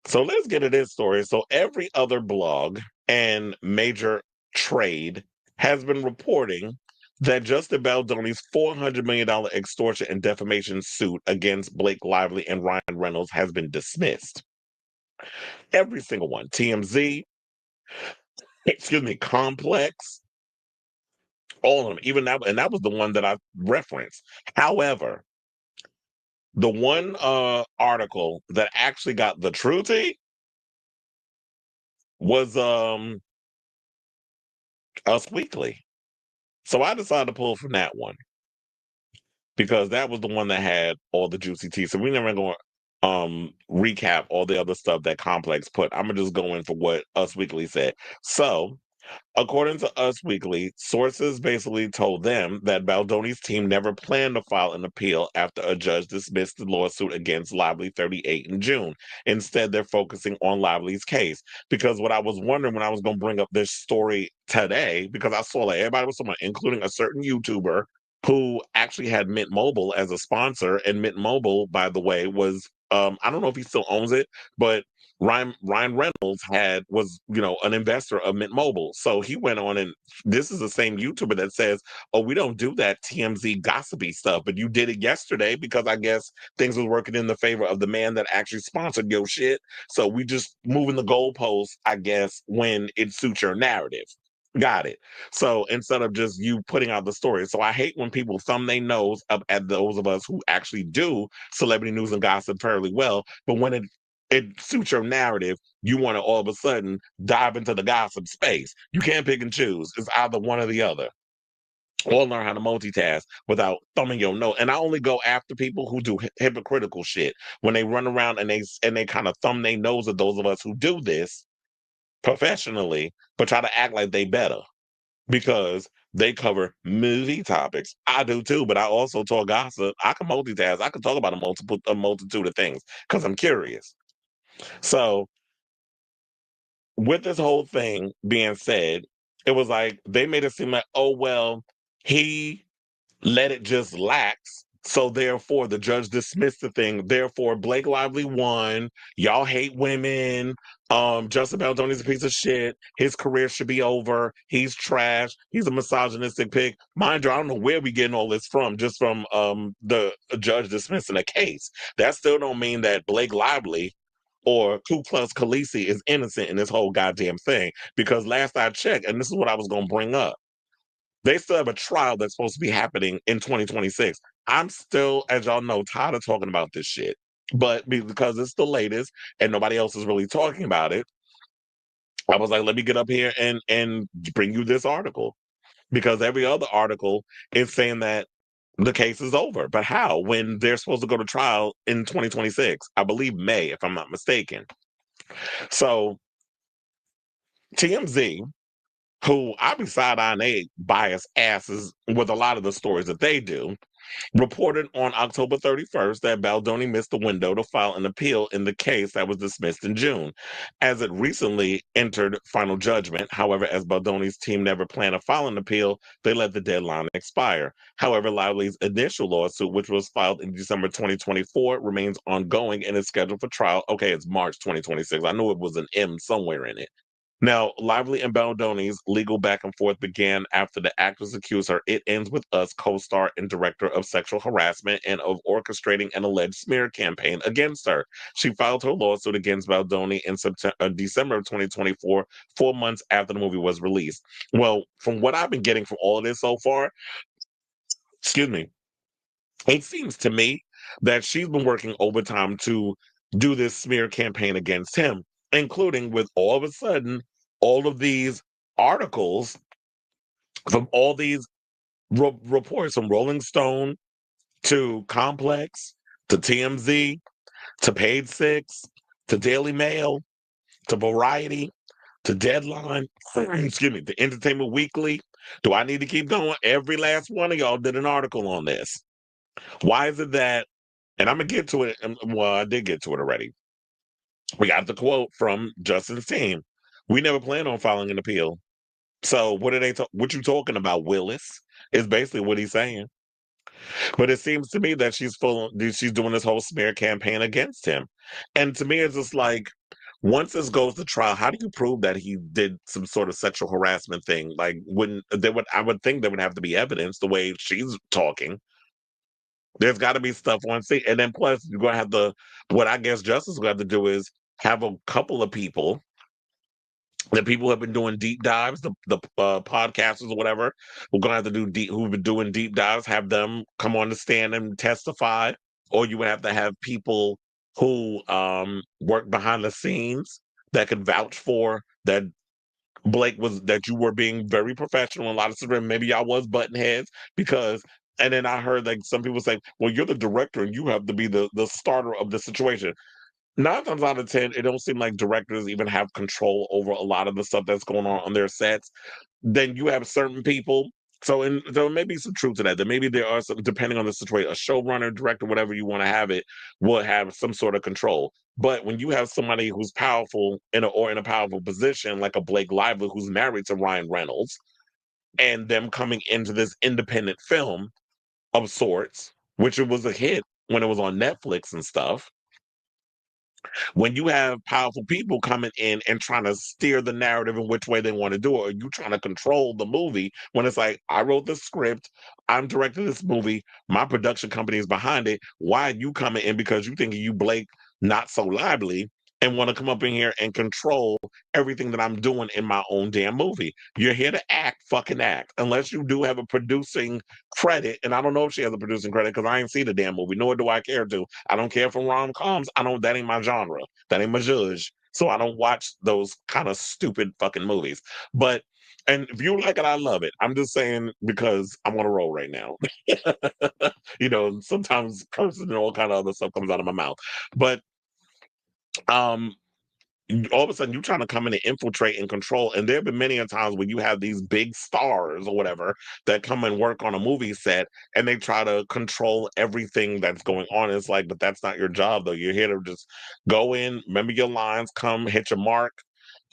So let's get to this story. So every other blog and major trade has been reporting that Justin Baldoni's $400 million extortion and defamation suit against Blake Lively and Ryan Reynolds has been dismissed. Every single one. TMZ, excuse me, Complex, all of them. Even that, and that was the one that I referenced. However, the one article that actually got the truth was Us Weekly. So I decided to pull from that one because that was the one that had all the juicy tea. So we never going to recap all the other stuff that Complex put. I'm gonna just go in for what Us Weekly said. So according to Us Weekly, sources basically told them that Baldoni's team never planned to file an appeal after a judge dismissed the lawsuit against Lively 38 in June. Instead, they're focusing on Lively's case. Because what I was wondering when I was going to bring up this story today, because I saw like everybody was talking about, including a certain YouTuber who actually had Mint Mobile as a sponsor. And Mint Mobile, by the way, was I don't know if he still owns it, but Ryan Reynolds was an investor of Mint Mobile. So he went on, and this is the same YouTuber that says, "Oh, we don't do that TMZ gossipy stuff, but you did it yesterday because I guess things was working in the favor of the man that actually sponsored your shit. So we just moving the goalposts, I guess, when it suits your narrative." Got it. So instead of just you putting out the story. So I hate when people thumb their nose up at those of us who actually do celebrity news and gossip fairly well, but when it suits your narrative, you want to all of a sudden dive into the gossip space. You can't pick and choose. It's either one or the other. Or learn how to multitask without thumbing your nose. And I only go after people who do hypocritical shit when they run around and they kind of thumb their nose at those of us who do this professionally, but try to act like they better because they cover movie topics. I do too, but I also talk gossip. I can multitask. I can talk about a multitude of things because I'm curious. So with this whole thing being said, it was like they made it seem like, oh well, he let it just lax. So therefore, the judge dismissed the thing. Therefore, Blake Lively won. Y'all hate women. Justin Baldoni's a piece of shit. His career should be over. He's trash. He's a misogynistic pig. Mind you, I don't know where we getting all this from. Just from the judge dismissing a case. That still don't mean that Blake Lively or Ku Klux Khaleesi is innocent in this whole goddamn thing. Because last I checked, and this is what I was going to bring up, they still have a trial that's supposed to be happening in 2026. I'm still, as y'all know, tired of talking about this shit. But because it's the latest and nobody else is really talking about it, I was like, let me get up here and bring you this article. Because every other article is saying that the case is over. But how? When they're supposed to go to trial in 2026, I believe May, if I'm not mistaken. So TMZ, who I be side-eyeing they biased asses with a lot of the stories that they do, reported on October 31st that Baldoni missed the window to file an appeal in the case that was dismissed in June, as it recently entered final judgment. However, as Baldoni's team never planned to file an appeal, they let the deadline expire. However, Lively's initial lawsuit, which was filed in December 2024, remains ongoing and is scheduled for trial. Okay, it's March 2026. I knew it was an M somewhere in it. Now, Lively and Baldoni's legal back and forth began after the actress accused her It Ends With Us co-star and director of sexual harassment and of orchestrating an alleged smear campaign against her. She filed her lawsuit against Baldoni in December of 2024, 4 months after the movie was released. Well, from what I've been getting from all of this so far, excuse me, it seems to me that she's been working overtime to do this smear campaign against him, including with all of a sudden all of these articles from all these reports from Rolling Stone to Complex to TMZ to Page Six to Daily Mail to Variety to Deadline, excuse me, to Entertainment Weekly. Do I need to keep going? Every last one of y'all did an article on this. Why is it that, and I'm going to get to it, well, I did get to it already. We got the quote from Justin's team. We never plan on filing an appeal. So what are what you talking about, Willis? Is basically what he's saying. But it seems to me that she's doing this whole smear campaign against him. And to me, it's just like, once this goes to trial, how do you prove that he did some sort of sexual harassment thing? Like, when there would, I would think there would have to be evidence the way she's talking. There's got to be stuff on scene, and then plus you're gonna have to. What I guess justice is gonna have to do is have a couple of people, the people who have been doing deep dives, the podcasters or whatever, we're gonna have to do deep, who've been doing deep dives, have them come on the stand and testify, or you would have to have people who work behind the scenes that could vouch for that Blake was, that you were being very professional in a lot of situations. Maybe y'all was button heads because. And then I heard like some people say, "Well, you're the director and you have to be the starter of the situation." 9 times out of 10, it don't seem like directors even have control over a lot of the stuff that's going on their sets. Then you have certain people. So, there may be some truth to that. That maybe there are some, depending on the situation, a showrunner, director, whatever you want to have it, will have some sort of control. But when you have somebody who's powerful in a powerful position, like a Blake Lively who's married to Ryan Reynolds, and them coming into this independent film of sorts, which it was a hit when it was on Netflix and stuff, when you have powerful people coming in and trying to steer the narrative in which way they want to do it, or you trying to control the movie, when it's like, I wrote the script, I'm directing this movie, my production company is behind it. Why are you coming in because you think you Blake not so lively and want to come up in here and control everything that I'm doing in my own damn movie? You're here to act, fucking act. Unless you do have a producing credit, and I don't know if she has a producing credit because I ain't seen the damn movie, nor do I care to. I don't care for rom-coms. I don't, that ain't my genre. That ain't my judge. So I don't watch those kind of stupid fucking movies. But and if you like it, I love it. I'm just saying because I'm on a roll right now. Sometimes cursing and all kind of other stuff comes out of my mouth. But um all of a sudden you're trying to come in and infiltrate and control. And there have been many a times when you have these big stars or whatever that come and work on a movie set and they try to control everything that's going on. It's like, but that's not your job though. You're here to just go in, remember your lines, come hit your mark,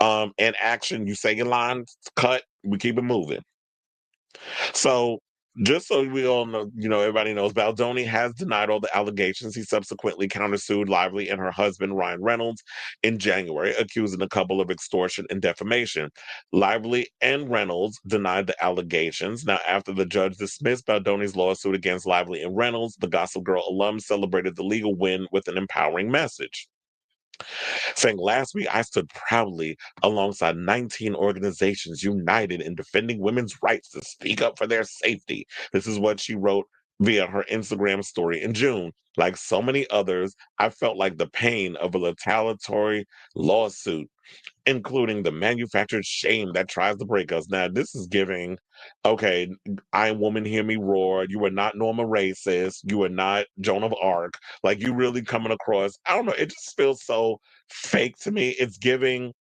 and action. You say your lines, cut, we keep it moving. So, just so we all know, everybody knows, Baldoni has denied all the allegations. He subsequently countersued Lively and her husband, Ryan Reynolds, in January, accusing the couple of extortion and defamation. Lively and Reynolds denied the allegations. Now, after the judge dismissed Baldoni's lawsuit against Lively and Reynolds, the Gossip Girl alum celebrated the legal win with an empowering message, saying, "Last week I stood proudly alongside 19 organizations united in defending women's rights to speak up for their safety." This is what she wrote via her Instagram story in June. Like so many others, I felt like the pain of a retaliatory lawsuit, including the manufactured shame that tries to break us. Now, this is giving, okay, I Woman Hear Me Roar. You are not Norma Racist. You are not Joan of Arc. Like, you really coming across, I don't know, it just feels so fake to me. It's giving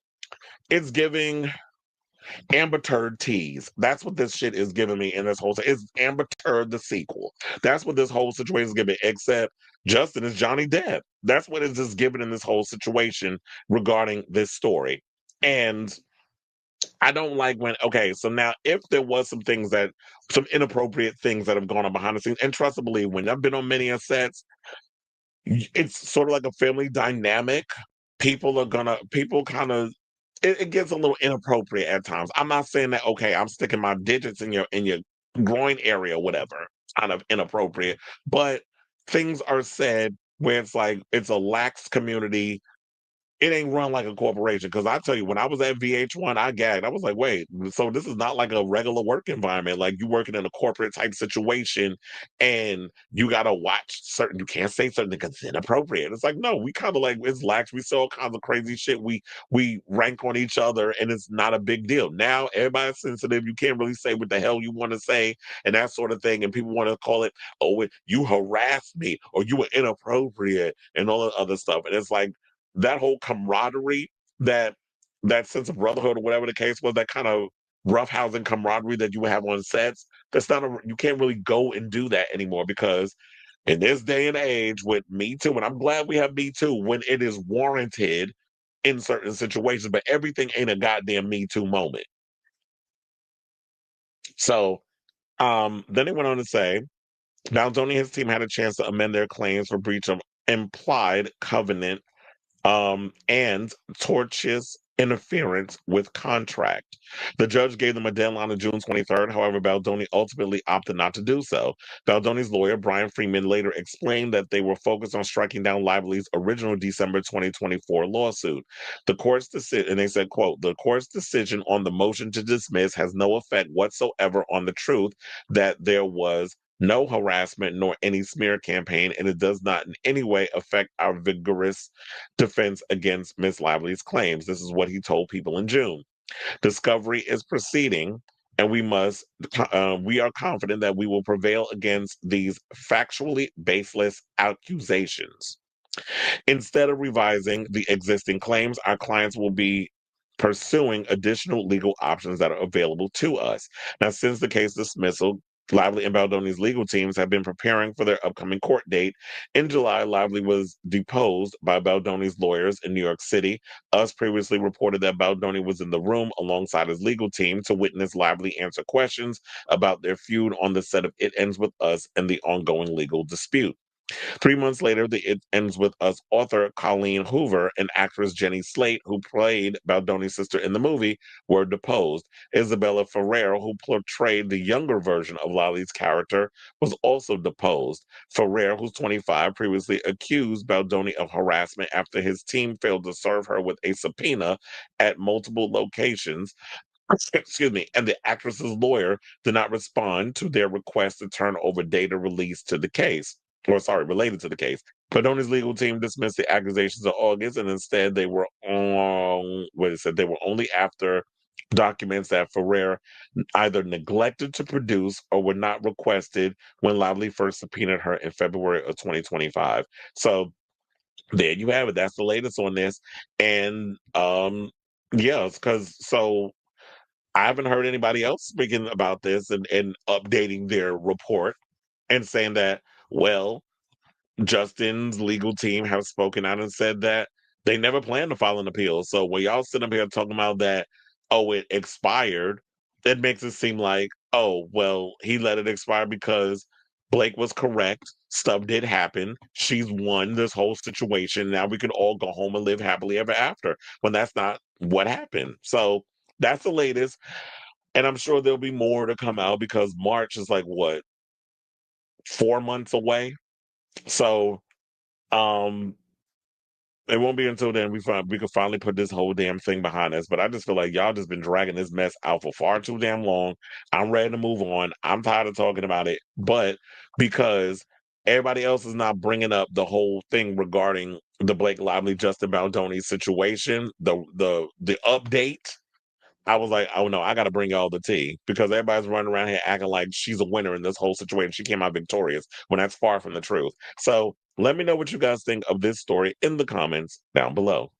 Amber Turd tease. That's what this shit is giving me in this whole thing. It's Amber Turd the sequel. That's what this whole situation is giving, except Justin is Johnny Depp. That's what it's just giving in this whole situation regarding this story. And I don't like when, okay, so now if there was some inappropriate things that have gone on behind the scenes, and trust and believe, when I've been on many a sets, it's sort of like a family dynamic. People kind of, it gets a little inappropriate at times. I'm not saying that, okay, I'm sticking my digits in your groin area, whatever, kind of inappropriate, but things are said where it's like it's a lax community. It ain't run like a corporation. Because I tell you, when I was at VH1, I gagged. I was like, wait, so this is not like a regular work environment. Like, you working in a corporate type situation and you got to watch certain, you can't say certain because it's inappropriate. It's like, no, we kind of like, it's lax. We say all kinds of crazy shit. We rank on each other and it's not a big deal. Now, everybody's sensitive. You can't really say what the hell you want to say and that sort of thing. And people want to call it, oh, you harassed me or you were inappropriate and all the other stuff. And it's like, that whole camaraderie, that that sense of brotherhood or whatever the case was, that kind of roughhousing camaraderie that you would have on sets, you can't really go and do that anymore because in this day and age with Me Too, and I'm glad we have Me Too when it is warranted in certain situations, but everything ain't a goddamn Me Too moment. So then they went on to say, Baldoni and his team had a chance to amend their claims for breach of implied covenant and tortious interference with contract. The judge gave them a deadline of June 23rd. However, Baldoni ultimately opted not to do so. Baldoni's lawyer, Brian Freeman, later explained that they were focused on striking down Lively's original December 2024 lawsuit. The court's decision, and they said, quote, the court's decision on the motion to dismiss has no effect whatsoever on the truth that there was no harassment nor any smear campaign, and it does not in any way affect our vigorous defense against Ms. Lively's claims. This is what he told people in June. Discovery is proceeding, and we are confident that we will prevail against these factually baseless accusations. Instead of revising the existing claims, our clients will be pursuing additional legal options that are available to us. Now, since the case dismissal, Lively and Baldoni's legal teams have been preparing for their upcoming court date. In July, Lively was deposed by Baldoni's lawyers in New York City. Us previously reported that Baldoni was in the room alongside his legal team to witness Lively answer questions about their feud on the set of It Ends With Us and the ongoing legal dispute. 3 months later, the It Ends With Us author Colleen Hoover and actress Jenny Slate, who played Baldoni's sister in the movie, were deposed. Isabella Ferrer, who portrayed the younger version of Lolly's character, was also deposed. Ferrer, who's 25, previously accused Baldoni of harassment after his team failed to serve her with a subpoena at multiple locations. Excuse me, and the actress's lawyer did not respond to their request to turn over data released to the case, or sorry, related to the case. Baldoni's legal team dismissed the accusations in August, and instead they were on what it said they were only after documents that Ferrer either neglected to produce or were not requested when Lively first subpoenaed her in February of 2025. So there you have it. That's the latest on this. And yeah, because so I haven't heard anybody else speaking about this and updating their report and saying that, well, Justin's legal team have spoken out and said that they never plan to file an appeal. So when y'all sit up here talking about that, oh, it expired, it makes it seem like, oh, well, he let it expire because Blake was correct. Stuff did happen. She's won this whole situation. Now we can all go home and live happily ever after. When that's not what happened. So that's the latest. And I'm sure there'll be more to come out because March is like what, 4 months away. So um it won't be until then we can finally put this whole damn thing behind us. But I just feel like y'all just been dragging this mess out for far too damn long. I'm ready to move on. I'm tired of talking about it. But because everybody else is not bringing up the whole thing regarding the Blake Lively Justin Baldoni situation, the update, I was like, oh no, I got to bring y'all the tea because everybody's running around here acting like she's a winner in this whole situation. She came out victorious when that's far from the truth. So let me know what you guys think of this story in the comments down below.